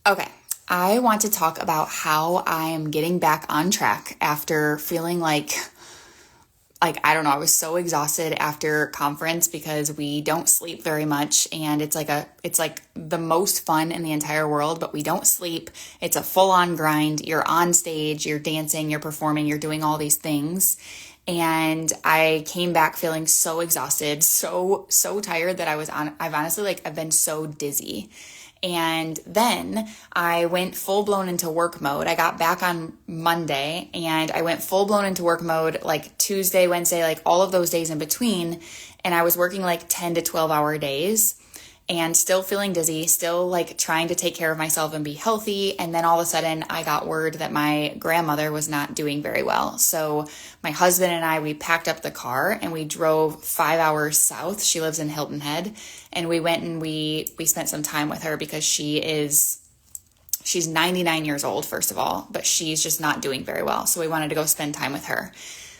Okay, I want to talk about how I am getting back on track after feeling like I don't know, I was so exhausted after conference because we don't sleep very much, and it's like the most fun in the entire world, but we don't sleep. It's a full-on grind. You're on stage, you're dancing, you're performing, you're doing all these things. And I came back feeling so exhausted, so tired that I've been so dizzy. And then I went full blown into work mode. I got back on Monday and I went full blown into work mode like Tuesday, Wednesday, like all of those days in between. And I was working like 10 to 12 hour days and still feeling dizzy, still like trying to take care of myself and be healthy. And then all of a sudden I got word that my grandmother was not doing very well. So my husband and I, we packed up the car and we drove 5 hours south. She lives in Hilton Head. And we went and we spent some time with her because she's 99 years old, first of all, but she's just not doing very well. So we wanted to go spend time with her.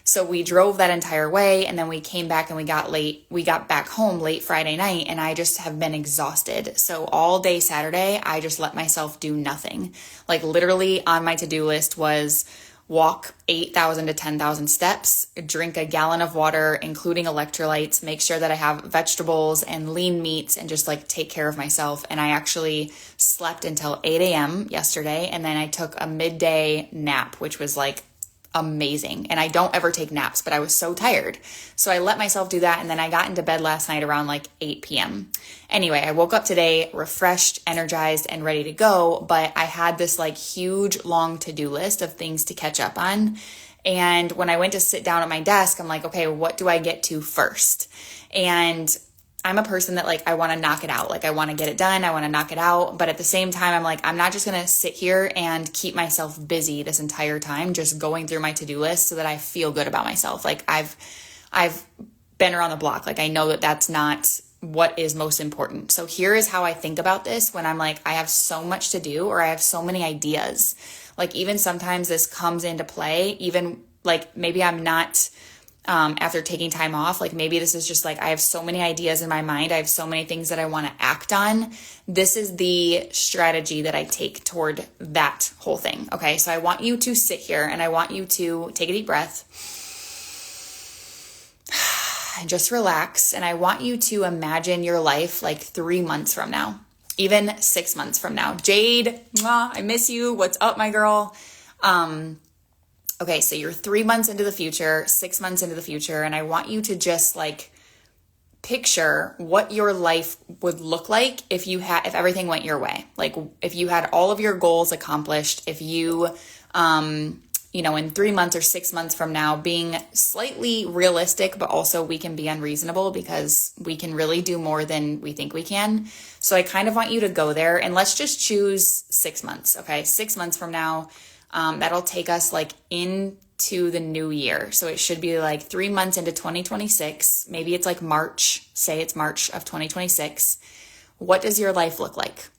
So we drove that entire way, and then we came back and we got back home late Friday night, and I just have been exhausted. So all day Saturday, I just let myself do nothing. Like literally on my to-do list was walk 8,000 to 10,000 steps, drink a gallon of water, including electrolytes, make sure that I have vegetables and lean meats, and just like take care of myself. And I actually slept until 8 a.m. yesterday, and then I took a midday nap, which was like amazing. And I don't ever take naps, but I was so tired. So I let myself do that. And then I got into bed last night around like 8 p.m. Anyway, I woke up today refreshed, energized, and ready to go. But I had this like huge long to-do list of things to catch up on. And when I went to sit down at my desk, I'm like, okay, what do I get to first? And I'm a person that like, I want to knock it out. Like I want to get it done. I want to knock it out. But at the same time, I'm like, I'm not just going to sit here and keep myself busy this entire time, just going through my to-do list so that I feel good about myself. Like I've been around the block. Like I know that that's not what is most important. So here is how I think about this when I'm like, I have so much to do, or I have so many ideas. Like even sometimes this comes into play, even like maybe I'm not after taking time off, like maybe this is just like, I have so many ideas in my mind. I have so many things that I want to act on. This is the strategy that I take toward that whole thing. Okay. So I want you to sit here and I want you to take a deep breath and just relax. And I want you to imagine your life like 3 months from now, even 6 months from now. Jade, mwah, I miss you. What's up, my girl? Okay, so you're 3 months into the future, 6 months into the future, and I want you to just like picture what your life would look like if everything went your way. Like if you had all of your goals accomplished, if you, in 3 months or 6 months from now, being slightly realistic, but also we can be unreasonable because we can really do more than we think we can. So I kind of want you to go there, and let's just choose 6 months. Okay, 6 months from now. That'll take us like into the new year. So it should be like 3 months into 2026. Maybe it's like March, say it's March of 2026. What does your life look like?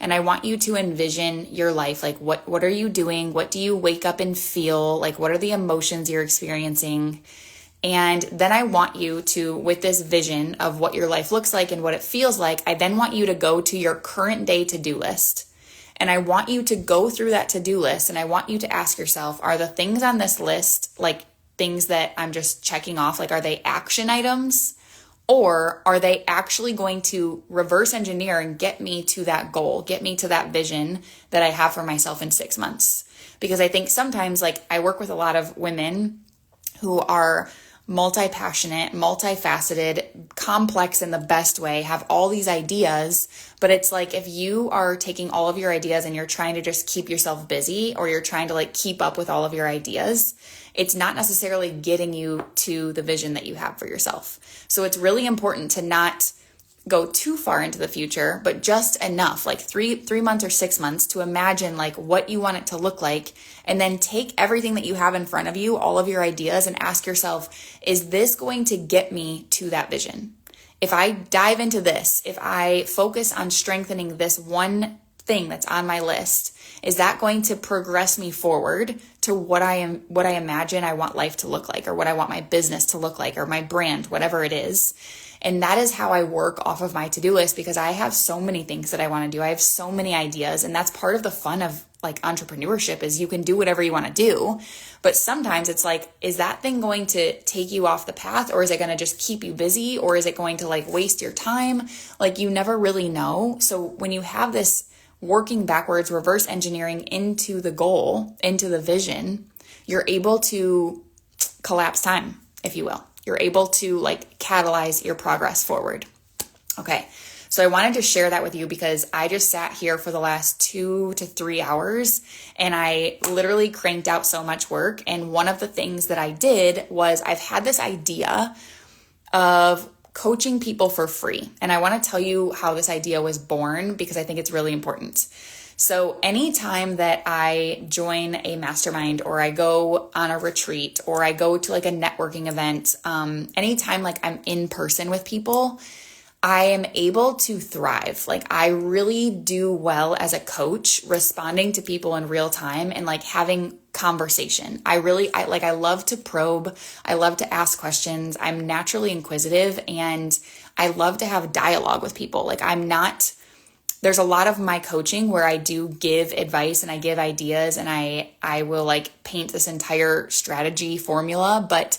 And I want you to envision your life. Like what are you doing? What do you wake up and feel? Like what are the emotions you're experiencing? And then I want you to, with this vision of what your life looks like and what it feels like, I then want you to go to your current day to-do list. And I want you to go through that to-do list, and I want you to ask yourself, are the things on this list like things that I'm just checking off? Like, are they action items, or are they actually going to reverse engineer and get me to that goal, get me to that vision that I have for myself in 6 months? Because I think sometimes, like, I work with a lot of women who are multi-passionate, multifaceted, complex in the best way, have all these ideas, but it's like if you are taking all of your ideas and you're trying to just keep yourself busy, or you're trying to like keep up with all of your ideas, it's not necessarily getting you to the vision that you have for yourself. So it's really important to not go too far into the future, but just enough, like three months or 6 months, to imagine like what you want it to look like. And then take everything that you have in front of you, all of your ideas, and ask yourself, is this going to get me to that vision? If I dive into this, if I focus on strengthening this one thing that's on my list, is that going to progress me forward to what I imagine I want life to look like, or what I want my business to look like, or my brand, whatever it is? And that is how I work off of my to-do list, because I have so many things that I want to do. I have so many ideas, and that's part of the fun of like entrepreneurship, is you can do whatever you want to do. But sometimes it's like, is that thing going to take you off the path, or is it going to just keep you busy, or is it going to like waste your time? Like, you never really know. So when you have this working backwards, reverse engineering into the goal, into the vision, you're able to collapse time, if you will. You're able to like catalyze your progress forward. Okay. So I wanted to share that with you because I just sat here for the last 2 to 3 hours and I literally cranked out so much work. And one of the things that I did was, I've had this idea of coaching people for free. And I want to tell you how this idea was born, because I think it's really important. So anytime that I join a mastermind, or I go on a retreat, or I go to like a networking event, anytime like I'm in person with people, I am able to thrive. Like, I really do well as a coach, responding to people in real time and like having conversation. I love to probe. I love to ask questions. I'm naturally inquisitive, and I love to have dialogue with people. Like, there's a lot of my coaching where I do give advice and I give ideas, and I will like paint this entire strategy formula. But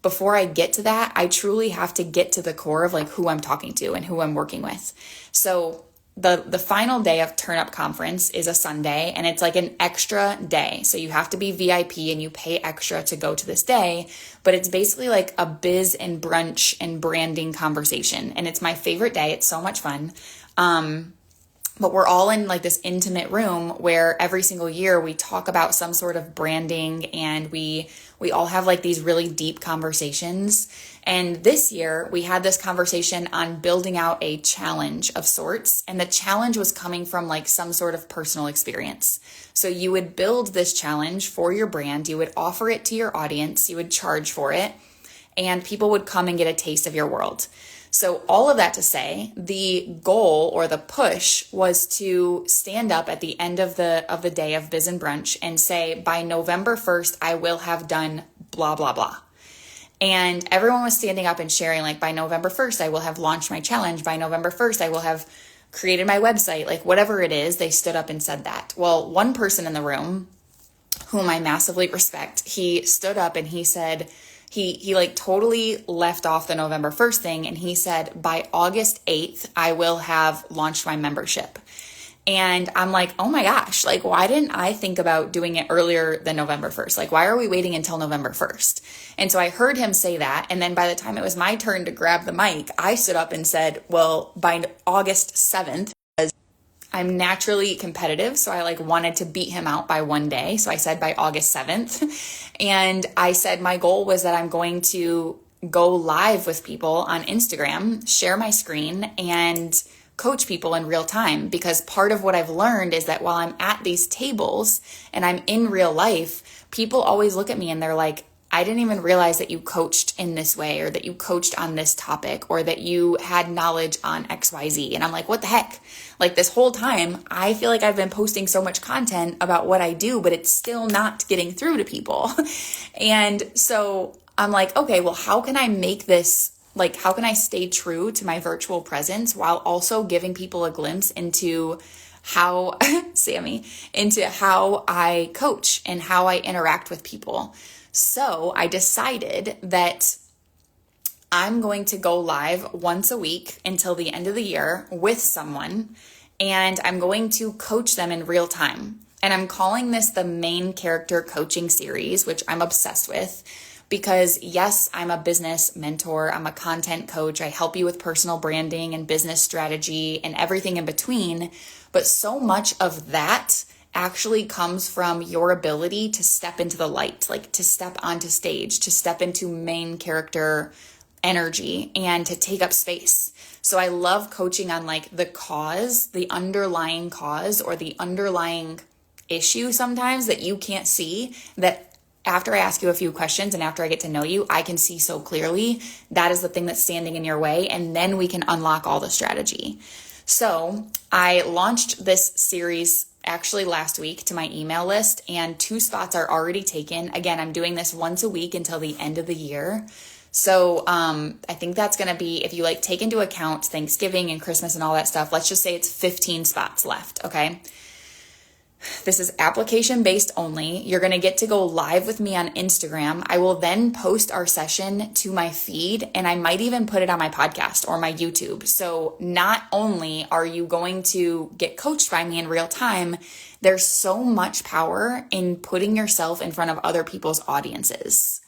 before I get to that, I truly have to get to the core of like who I'm talking to and who I'm working with. So the final day of Turn Up Conference is a Sunday, and it's like an extra day. So you have to be VIP and you pay extra to go to this day, but it's basically like a biz and brunch and branding conversation. And it's my favorite day. It's so much fun. But we're all in like this intimate room where every single year we talk about some sort of branding, and we all have like these really deep conversations. And this year we had this conversation on building out a challenge of sorts. And the challenge was coming from like some sort of personal experience. So you would build this challenge for your brand. You would offer it to your audience. You would charge for it, and people would come and get a taste of your world. So all of that to say, the goal or the push was to stand up at the end of the day of Biz and Brunch and say, by November 1st, I will have done blah, blah, blah. And everyone was standing up and sharing, like, by November 1st, I will have launched my challenge. By November 1st, I will have created my website. Like, whatever it is, they stood up and said that. Well, one person in the room, whom I massively respect, he stood up and he said, he like totally left off the November 1st thing. And he said, by August 8th, I will have launched my membership. And I'm like, oh my gosh, like, why didn't I think about doing it earlier than November 1st? Like, why are we waiting until November 1st? And so I heard him say that. And then by the time it was my turn to grab the mic, I stood up and said, well, by August 7th, I'm naturally competitive, so I like wanted to beat him out by one day. So I said by August 7th. And I said my goal was that I'm going to go live with people on Instagram, share my screen, and coach people in real time. Because part of what I've learned is that while I'm at these tables and I'm in real life, people always look at me and they're like, I didn't even realize that you coached in this way, or that you coached on this topic, or that you had knowledge on XYZ. And I'm like, what the heck? Like, this whole time, I feel like I've been posting so much content about what I do, but it's still not getting through to people. And so I'm like, okay, well, how can I make this, like, how can I stay true to my virtual presence while also giving people a glimpse into how, into how I coach and how I interact with people? So I decided that I'm going to go live once a week until the end of the year with someone, and I'm going to coach them in real time. And I'm calling this the Main Character Coaching Series, which I'm obsessed with, because yes, I'm a business mentor. I'm a content coach. I help you with personal branding and business strategy and everything in between. But so much of that actually comes from your ability to step into the light, like to step onto stage, to step into main character energy and to take up space. So I love coaching on like the cause, the underlying cause, or the underlying issue sometimes that you can't see, that after I ask you a few questions and after I get to know you, I can see so clearly that is the thing that's standing in your way. And then we can unlock all the strategy. So I launched this series actually last week to my email list, and 2 spots are already taken. Again, I'm doing this once a week until the end of the year. So I think that's going to be, if you like take into account Thanksgiving and Christmas and all that stuff, let's just say it's 15 spots left, okay? This is application based only. You're going to get to go live with me on Instagram. I will then post our session to my feed, and I might even put it on my podcast or my YouTube. So not only are you going to get coached by me in real time, there's so much power in putting yourself in front of other people's audiences.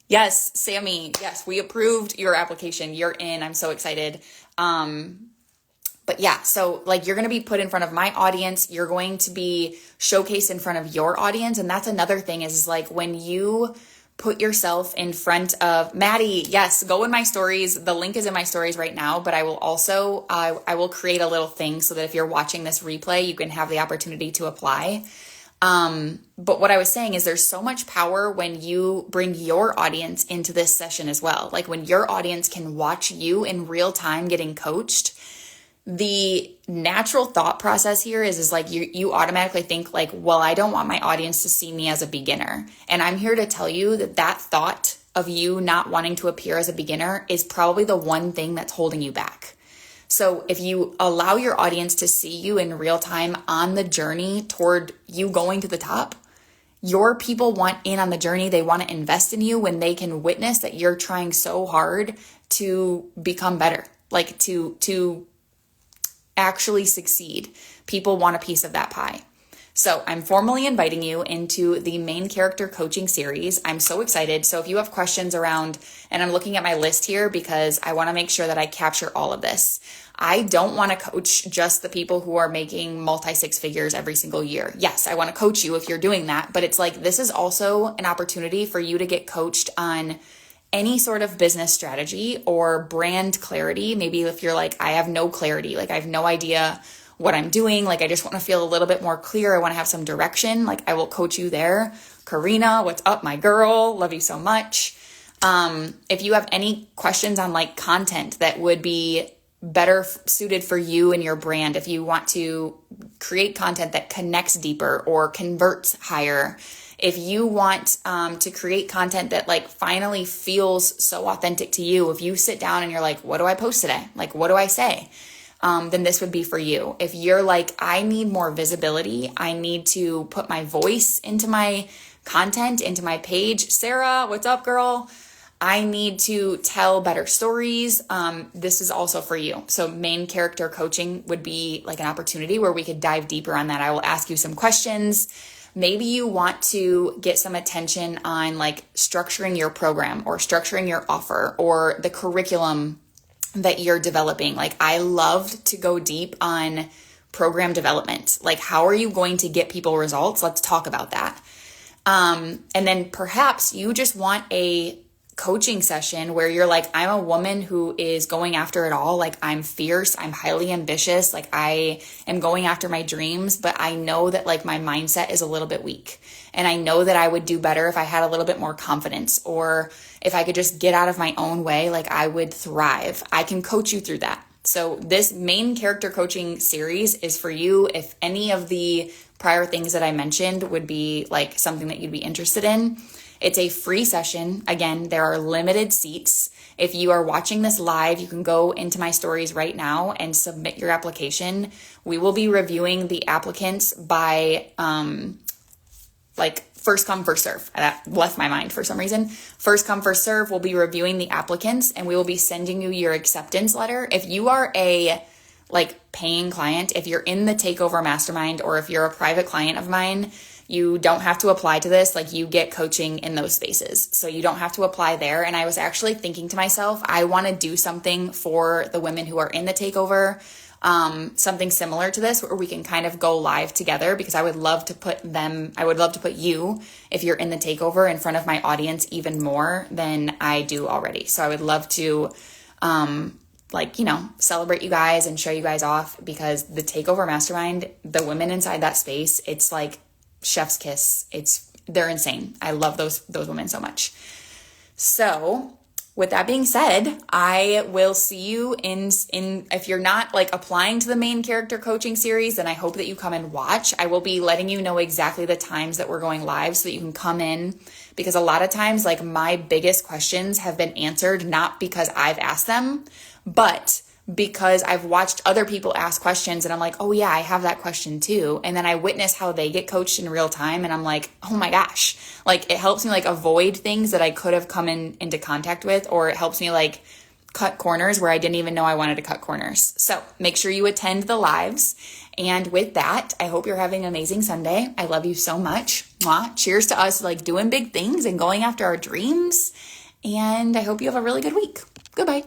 Yes, Sammy. Yes, we approved your application. You're in. I'm so excited. But yeah, so like you're going to be put in front of my audience. You're going to be showcased in front of your audience. And that's another thing is like when you put yourself in front of Maddie, yes, go in my stories. The link is in my stories right now, but I will also, I will create a little thing so that if you're watching this replay, you can have the opportunity to apply. But what I was saying is there's so much power when you bring your audience into this session as well. Like when your audience can watch you in real time getting coached. The natural thought process here is like you automatically think like, well, I don't want my audience to see me as a beginner. And I'm here to tell you that thought of you not wanting to appear as a beginner is probably the one thing that's holding you back. So if you allow your audience to see you in real time on the journey toward you going to the top, your people want in on the journey. They want to invest in you when they can witness that you're trying so hard to become better, like to actually succeed. People want a piece of that pie. So I'm formally inviting you into the main character coaching series. I'm so excited. So if you have questions around, and I'm looking at my list here because I want to make sure that I capture all of this. I don't want to coach just the people who are making multi-six figures every single year. Yes, I want to coach you if you're doing that, but it's like, this is also an opportunity for you to get coached on any sort of business strategy or brand clarity. Maybe if you're like, I have no clarity, like I have no idea what I'm doing. Like I just want to feel a little bit more clear. I want to have some direction. Like I will coach you there. Karina, what's up, my girl? Love you so much. If you have any questions on like content that would be better suited for you and your brand, if you want to create content that connects deeper or converts higher, if you want to create content that like finally feels so authentic to you, if you sit down and you're like, what do I post today? Like, what do I say? Then this would be for you. If you're like, I need more visibility, I need to put my voice into my content, into my page. Sarah, what's up, girl? I need to tell better stories. This is also for you. So main character coaching would be like an opportunity where we could dive deeper on that. I will ask you some questions. Maybe you want to get some attention on like structuring your program or structuring your offer or the curriculum that you're developing. Like I loved to go deep on program development. Like how are you going to get people results? Let's talk about that. And then perhaps you just want a coaching session where you're like, I'm a woman who is going after it all. Like I'm fierce. I'm highly ambitious. Like I am going after my dreams, but I know that like my mindset is a little bit weak. And I know that I would do better if I had a little bit more confidence, or if I could just get out of my own way, like I would thrive. I can coach you through that. So this main character coaching series is for you. If any of the prior things that I mentioned would be like something that you'd be interested in, it's a free session. Again, there are limited seats. If you are watching this live, you can go into my stories right now and submit your application. We will be reviewing the applicants by like first come, first serve. That left my mind for some reason. First come, first serve. We'll be reviewing the applicants and we will be sending you your acceptance letter. If you are a like paying client, if you're in the Takeover Mastermind or if you're a private client of mine, you don't have to apply to this. Like you get coaching in those spaces. So you don't have to apply there. And I was actually thinking to myself, I want to do something for the women who are in the Takeover, something similar to this where we can kind of go live together, because I would love to put you, if you're in the Takeover, in front of my audience even more than I do already. So I would love to, celebrate you guys and show you guys off, because the Takeover Mastermind, the women inside that space, it's like chef's kiss. They're insane. I love those women so much. So with that being said, I will see you in if you're not like applying to the main character coaching series, then I hope that you come and watch. I will be letting you know exactly the times that we're going live so that you can come in, because a lot of times like my biggest questions have been answered not because I've asked them, but because I've watched other people ask questions and I'm like, oh yeah, I have that question too. And then I witness how they get coached in real time and I'm like, oh my gosh, like it helps me like avoid things that I could have come into contact with, or it helps me like cut corners where I didn't even know I wanted to cut corners. So make sure you attend the lives. And with that, I hope you're having an amazing Sunday. I love you so much. Mwah. Cheers to us like doing big things and going after our dreams. And I hope you have a really good week. Goodbye.